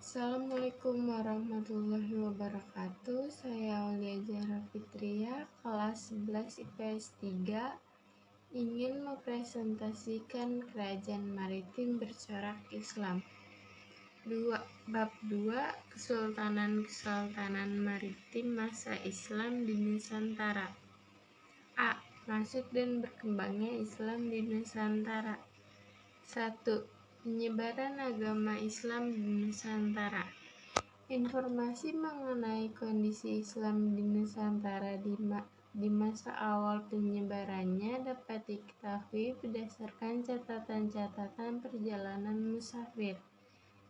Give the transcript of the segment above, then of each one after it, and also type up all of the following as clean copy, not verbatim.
Assalamualaikum warahmatullahi wabarakatuh. Saya Aulia Zahra Fitria, kelas 11 IPS 3, ingin mempresentasikan kerajaan maritim bercorak Islam. Bab 2, Kesultanan Maritim Masa Islam di Nusantara. A. Masuk dan berkembangnya Islam di Nusantara. 1. Penyebaran agama Islam di Nusantara. Informasi mengenai kondisi Islam di Nusantara di masa awal penyebarannya dapat diketahui berdasarkan catatan-catatan perjalanan musafir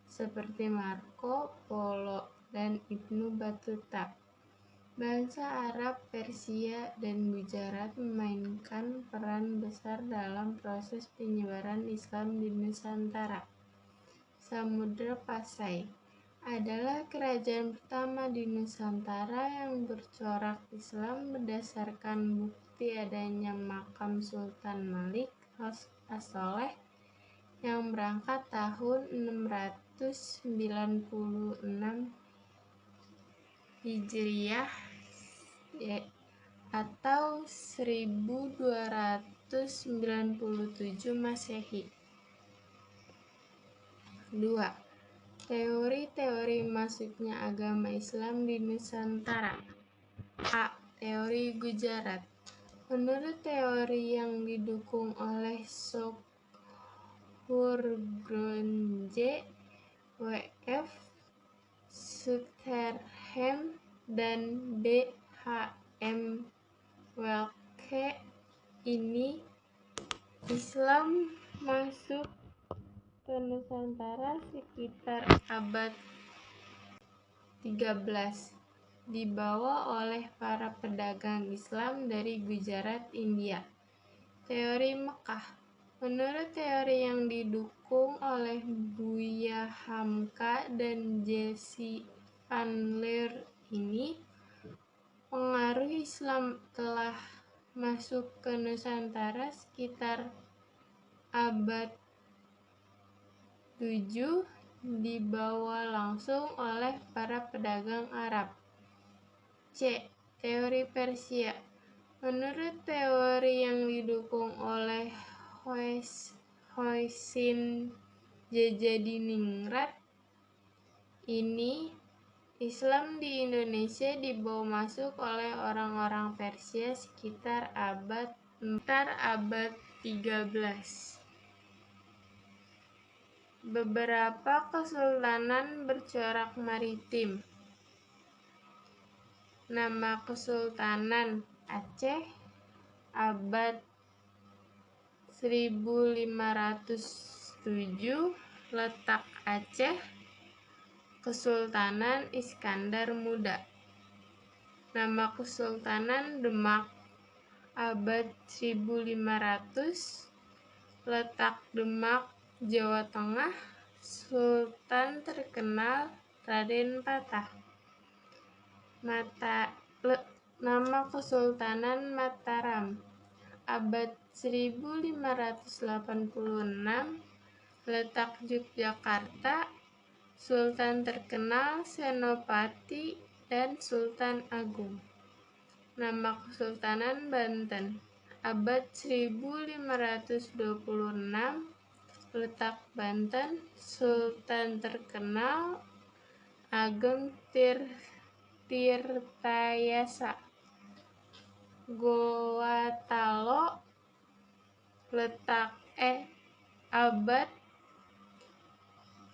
seperti Marco Polo dan Ibnu Battuta. Bangsa Arab, Persia, dan Gujarat memainkan peran besar dalam proses penyebaran Islam di Nusantara. Samudra Pasai adalah kerajaan pertama di Nusantara yang bercorak Islam berdasarkan bukti adanya makam Sultan Malik as-Soleh yang berangkat tahun 696 Hijriah atau 1297 Masehi. 2. Teori-teori masuknya agama Islam di Nusantara. A. Teori Gujarat. Menurut teori yang didukung oleh Sohurgronje, W.F. Sutherham, dan B.H.M. Welke, ini Islam masuk ke Nusantara sekitar abad 13, dibawa oleh para pedagang Islam dari Gujarat, India. Teori Mekah. Menurut teori yang didukung oleh Buya Hamka dan Jesse Van Leer, ini pengaruh Islam telah masuk ke Nusantara sekitar abad 7, dibawa langsung oleh para pedagang Arab. C. Teori Persia. Menurut teori yang didukung oleh Hoisin Jajadiningrat, ini Islam di Indonesia dibawa masuk oleh orang-orang Persia sekitar abad 13. Beberapa kesultanan bercorak maritim. Nama Kesultanan Aceh abad 1507, letak Aceh, Kesultanan Iskandar Muda. Nama Kesultanan Demak abad 1500, letak Demak, Jawa Tengah, Sultan terkenal Raden Patah. Nama Kesultanan Mataram abad 1586, letak Yogyakarta, Sultan terkenal Senopati dan Sultan Agung. Nama Kesultanan Banten abad 1526, letak Banten, Sultan terkenal Ageng Tirtayasa. Gorontalo, letak abad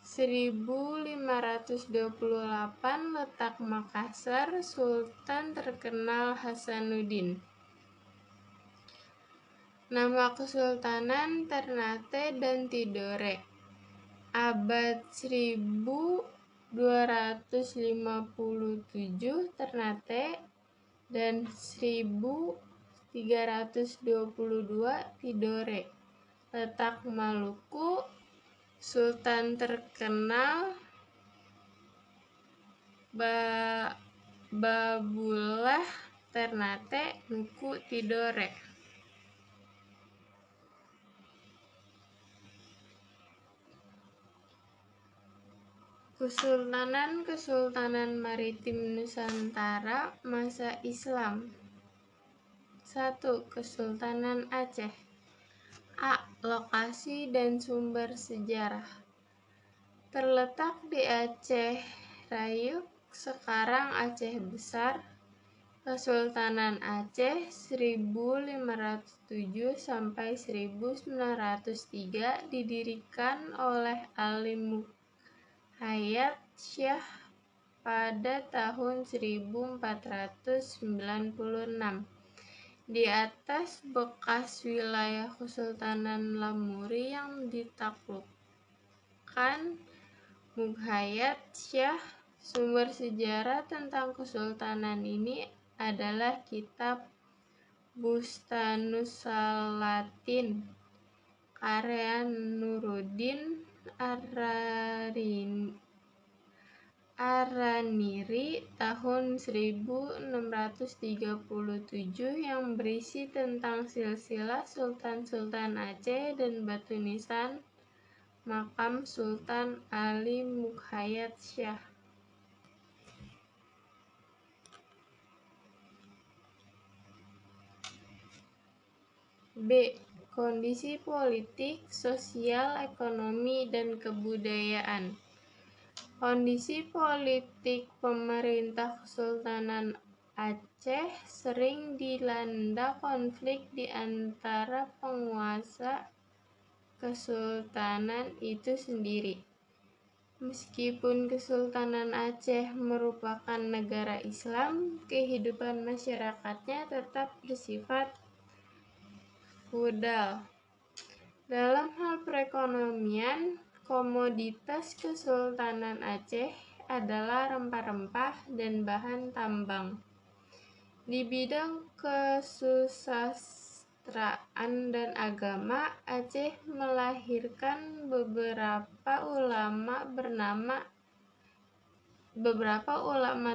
1528, letak Makassar, Sultan terkenal Hasanuddin. Nama Kesultanan Ternate dan Tidore abad 1257 Ternate dan 1322 Tidore, letak Maluku, Sultan terkenal Babullah Ternate, Nuku Tidore. Kesultanan Maritim Nusantara masa Islam. 1. Kesultanan Aceh. A. Lokasi dan sumber sejarah. Terletak di Aceh Rayuk, sekarang Aceh Besar. Kesultanan Aceh 1507 sampai 1903 didirikan oleh Ali Muhayyad Syah pada tahun 1496 di atas bekas wilayah Kesultanan Lamuri yang ditaklukkan Muhayyad Syah. Sumber sejarah tentang kesultanan ini adalah kitab Bustanus Salatin karya Nuruddin Araniri tahun 1637 yang berisi tentang silsilah Sultan-Sultan Aceh dan batu nisan makam Sultan Ali Muhayyad Syah. B. Kondisi politik, sosial, ekonomi, dan kebudayaan. Kondisi politik pemerintah Kesultanan Aceh sering dilanda konflik di antara penguasa kesultanan itu sendiri. Meskipun Kesultanan Aceh merupakan negara Islam, kehidupan masyarakatnya tetap bersifat feodal. Dalam hal perekonomian, komoditas Kesultanan Aceh adalah rempah-rempah dan bahan tambang. Di bidang kesusastraan dan agama, Aceh melahirkan beberapa ulama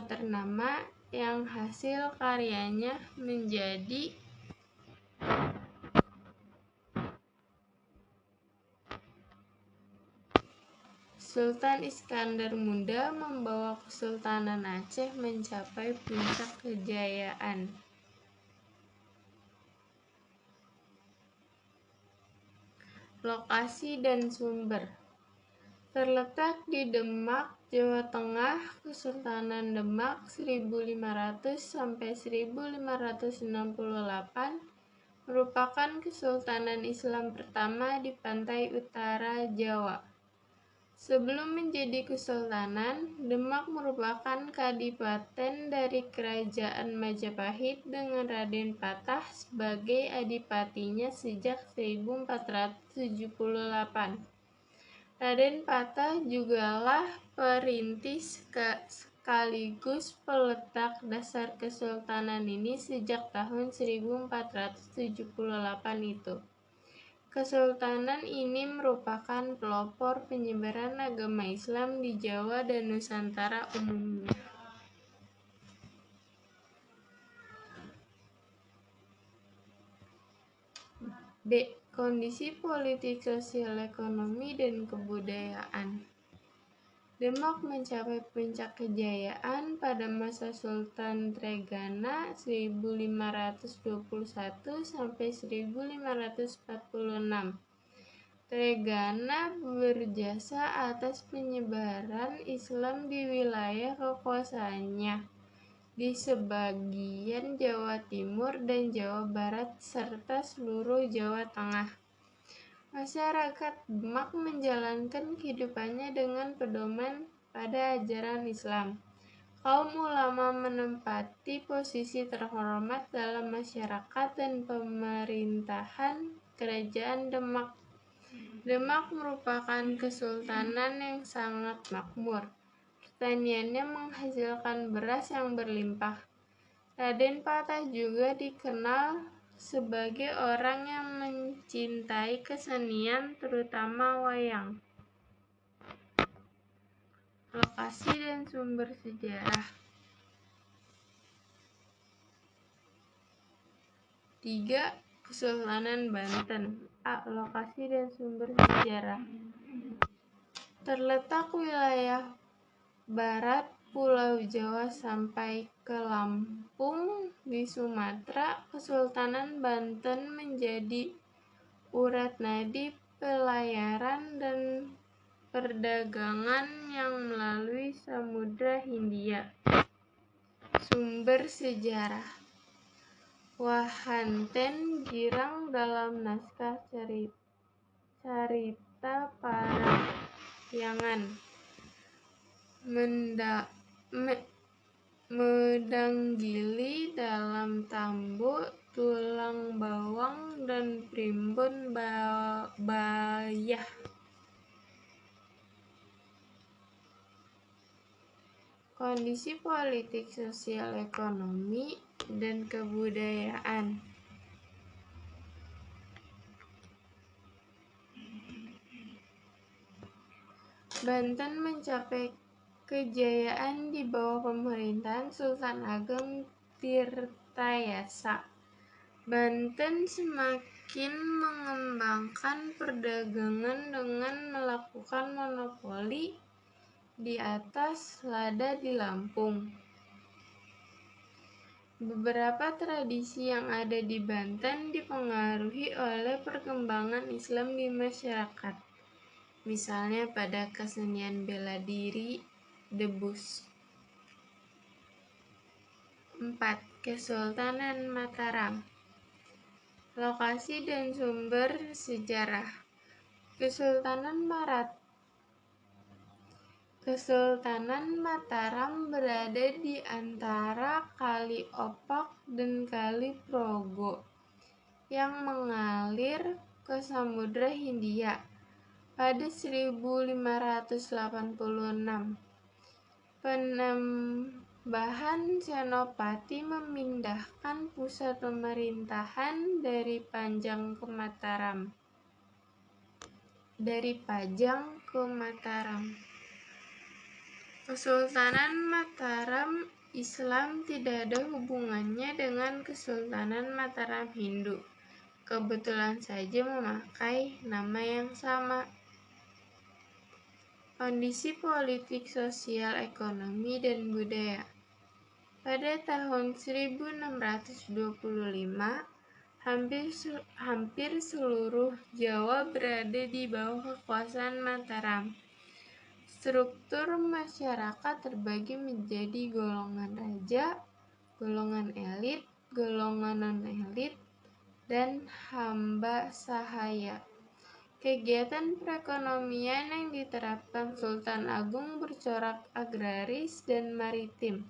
ternama yang hasil karyanya menjadi Sultan Iskandar Muda membawa Kesultanan Aceh mencapai puncak kejayaan. Lokasi dan sumber. Terletak di Demak, Jawa Tengah. Kesultanan Demak 1500 sampai 1568 merupakan kesultanan Islam pertama di pantai utara Jawa. Sebelum menjadi kesultanan, Demak merupakan kadipaten dari Kerajaan Majapahit dengan Raden Patah sebagai adipatinya sejak 1478. Raden Patah jugalah perintis sekaligus peletak dasar kesultanan ini sejak tahun 1478 itu. Kesultanan ini merupakan pelopor penyebaran agama Islam di Jawa dan Nusantara umumnya. B. Kondisi politik, sosial, ekonomi, dan kebudayaan. Demak mencapai puncak kejayaan pada masa Sultan Trenggana 1521 sampai 1546. Trenggana berjasa atas penyebaran Islam di wilayah kekuasaannya di sebagian Jawa Timur dan Jawa Barat serta seluruh Jawa Tengah. Masyarakat Demak menjalankan kehidupannya dengan pedoman pada ajaran Islam. Kaum ulama menempati posisi terhormat dalam masyarakat dan pemerintahan Kerajaan Demak. Demak merupakan kesultanan yang sangat makmur. Pertaniannya menghasilkan beras yang berlimpah. Raden Patah juga dikenal sebagai orang yang mencintai kesenian, terutama wayang. Lokasi dan sumber sejarah. 3. Kesultanan Banten. A. Lokasi dan sumber sejarah. Terletak wilayah barat Pulau Jawa sampai ke Lampung di Sumatera, Kesultanan Banten menjadi urat nadi pelayaran dan perdagangan yang melalui Samudra Hindia. Sumber sejarah Wahanten Girang dalam naskah Carita Parahyangan. Medanggili dalam Tambo, Tulang Bawang, dan Primbon Bayah. Kondisi politik, sosial, ekonomi, dan kebudayaan. Banten mencapai kejayaan di bawah pemerintahan Sultan Ageng Tirtayasa. Banten semakin mengembangkan perdagangan dengan melakukan monopoli di atas lada di Lampung. Beberapa tradisi yang ada di Banten dipengaruhi oleh perkembangan Islam di masyarakat. Misalnya pada kesenian bela diri, debus. 4. Kesultanan Mataram. Lokasi dan sumber sejarah. Kesultanan Mataram berada di antara Kali Opak dan Kali Progo yang mengalir ke Samudra Hindia. Pada 1586, penambahan Senopati memindahkan pusat pemerintahan dari Pajang ke Mataram. Kesultanan Mataram Islam tidak ada hubungannya dengan Kesultanan Mataram Hindu. Kebetulan saja memakai nama yang sama. Kondisi politik, sosial, ekonomi, dan budaya. Pada tahun 1625, hampir seluruh Jawa berada di bawah kekuasaan Mataram. Struktur masyarakat terbagi menjadi golongan raja, golongan elit, golongan non-elit, dan hamba sahaya. Kegiatan perekonomian yang diterapkan Sultan Agung bercorak agraris dan maritim.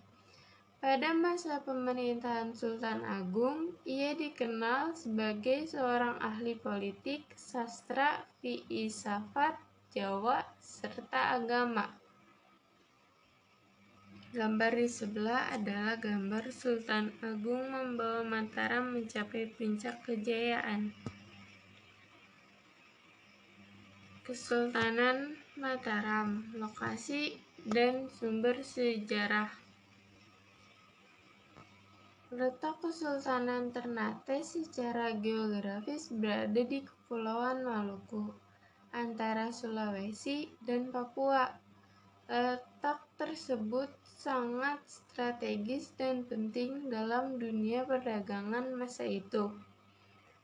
Pada masa pemerintahan Sultan Agung, ia dikenal sebagai seorang ahli politik, sastra, filsafat, Jawa, serta agama. Gambar di sebelah adalah gambar Sultan Agung membawa Mataram mencapai puncak kejayaan. Kesultanan Mataram, lokasi dan sumber sejarah. Letak Kesultanan Ternate secara geografis berada di Kepulauan Maluku, antara Sulawesi dan Papua. Letak tersebut sangat strategis dan penting dalam dunia perdagangan masa itu.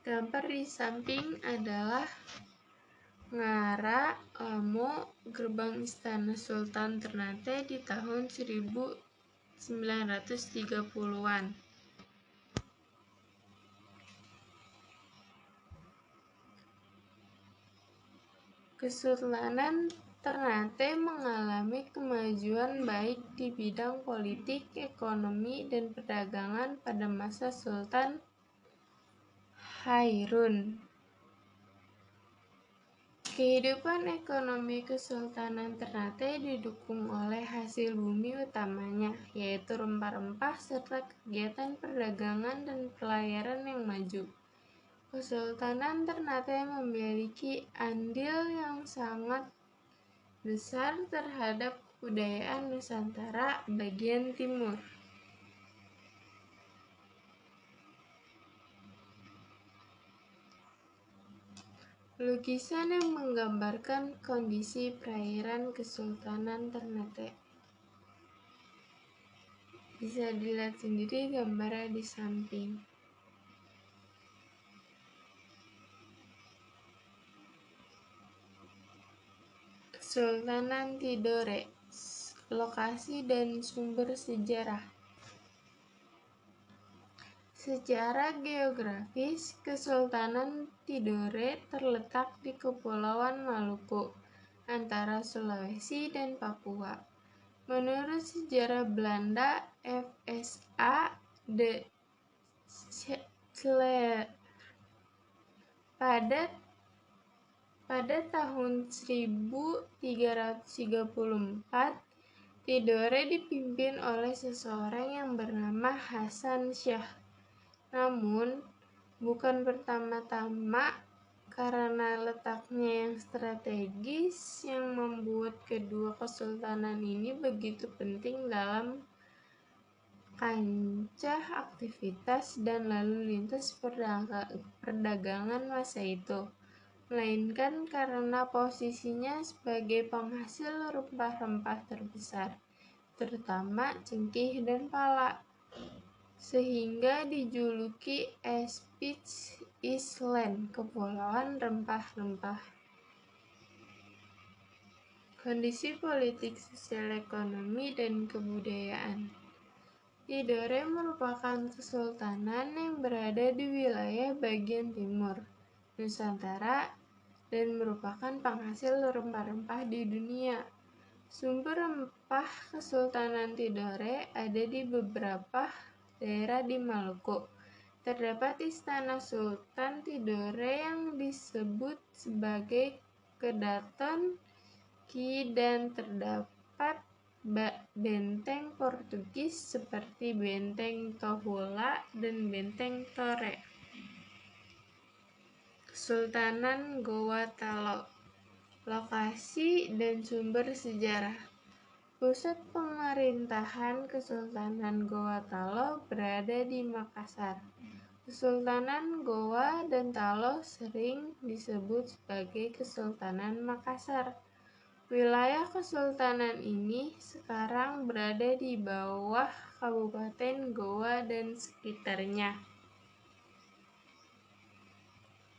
Gambar di samping adalah Ngara, Lamo, gerbang Istana Sultan Ternate di tahun 1930-an. Kesultanan Ternate mengalami kemajuan baik di bidang politik, ekonomi, dan perdagangan pada masa Sultan Hairun. Kehidupan ekonomi Kesultanan Ternate didukung oleh hasil bumi utamanya, yaitu rempah-rempah serta kegiatan perdagangan dan pelayaran yang maju. Kesultanan Ternate memiliki andil yang sangat besar terhadap kebudayaan Nusantara bagian timur. Lukisan yang menggambarkan kondisi perairan Kesultanan Ternate. Bisa dilihat sendiri gambarnya di samping. Kesultanan Tidore, lokasi dan sumber sejarah. Secara geografis, Kesultanan Tidore terletak di Kepulauan Maluku, antara Sulawesi dan Papua. Menurut sejarah Belanda, FSA de Cler pada tahun 1334, Tidore dipimpin oleh seseorang yang bernama Hasan Shah. Namun, bukan pertama-tama karena letaknya yang strategis yang membuat kedua kesultanan ini begitu penting dalam kancah aktivitas dan lalu lintas perdagangan masa itu, melainkan karena posisinya sebagai penghasil rempah-rempah terbesar, terutama cengkih dan pala, sehingga dijuluki Spice Island, Kepulauan Rempah-Rempah. Kondisi politik, sosial, ekonomi, dan kebudayaan. Tidore merupakan kesultanan yang berada di wilayah bagian timur Nusantara dan merupakan penghasil rempah-rempah di dunia. Sumber rempah Kesultanan Tidore ada di beberapa daerah di Maluku. Terdapat Istana Sultan Tidore yang disebut sebagai Kedaton Ki dan terdapat benteng Portugis seperti Benteng Tohula dan Benteng Torre. Kesultanan Goa Talo, lokasi dan sumber sejarah. Pusat pemerintahan Kesultanan Goa Talo berada di Makassar. Kesultanan Goa dan Talo sering disebut sebagai Kesultanan Makassar. Wilayah kesultanan ini sekarang berada di bawah Kabupaten Goa dan sekitarnya.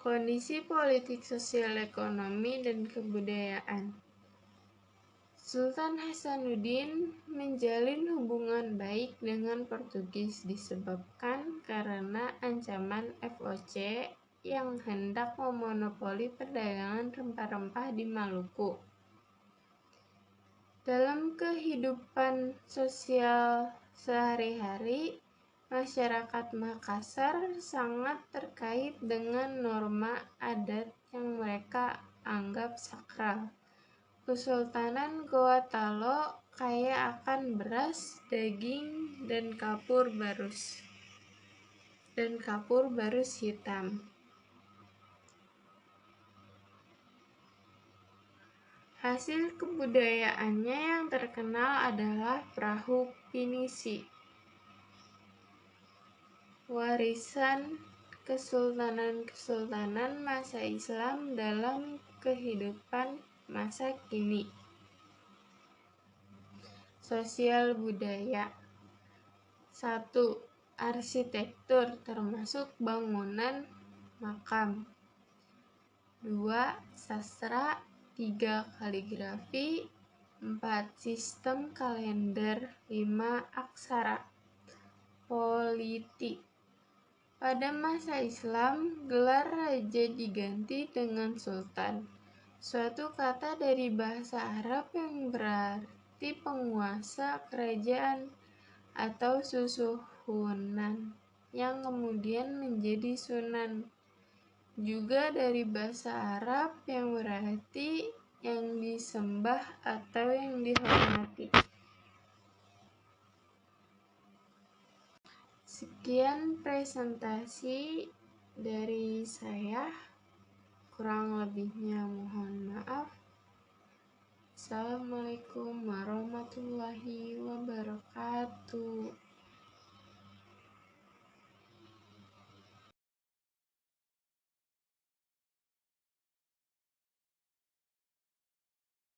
Kondisi politik, sosial, ekonomi, dan kebudayaan. Sultan Hasanuddin menjalin hubungan baik dengan Portugis disebabkan karena ancaman VOC yang hendak memonopoli perdagangan rempah-rempah di Maluku. Dalam kehidupan sosial sehari-hari, masyarakat Makassar sangat terkait dengan norma adat yang mereka anggap sakral. Kesultanan Goa Talo kaya akan beras, daging, dan kapur barus hitam. Hasil kebudayaannya yang terkenal adalah perahu pinisi, warisan kesultanan-kesultanan masa Islam dalam kehidupan masa kini. Sosial budaya. 1. Arsitektur termasuk bangunan makam. 2. Sastra. 3. Kaligrafi. 4. Sistem kalender. 5. Aksara. Politik. Pada masa Islam, gelar raja diganti dengan sultan, suatu kata dari bahasa Arab yang berarti penguasa kerajaan atau susuhunan, yang kemudian menjadi sunan, juga dari bahasa Arab yang berarti yang disembah atau yang dihormati. Sekian presentasi dari saya, kurang lebihnya mohon maaf. Assalamualaikum warahmatullahi wabarakatuh.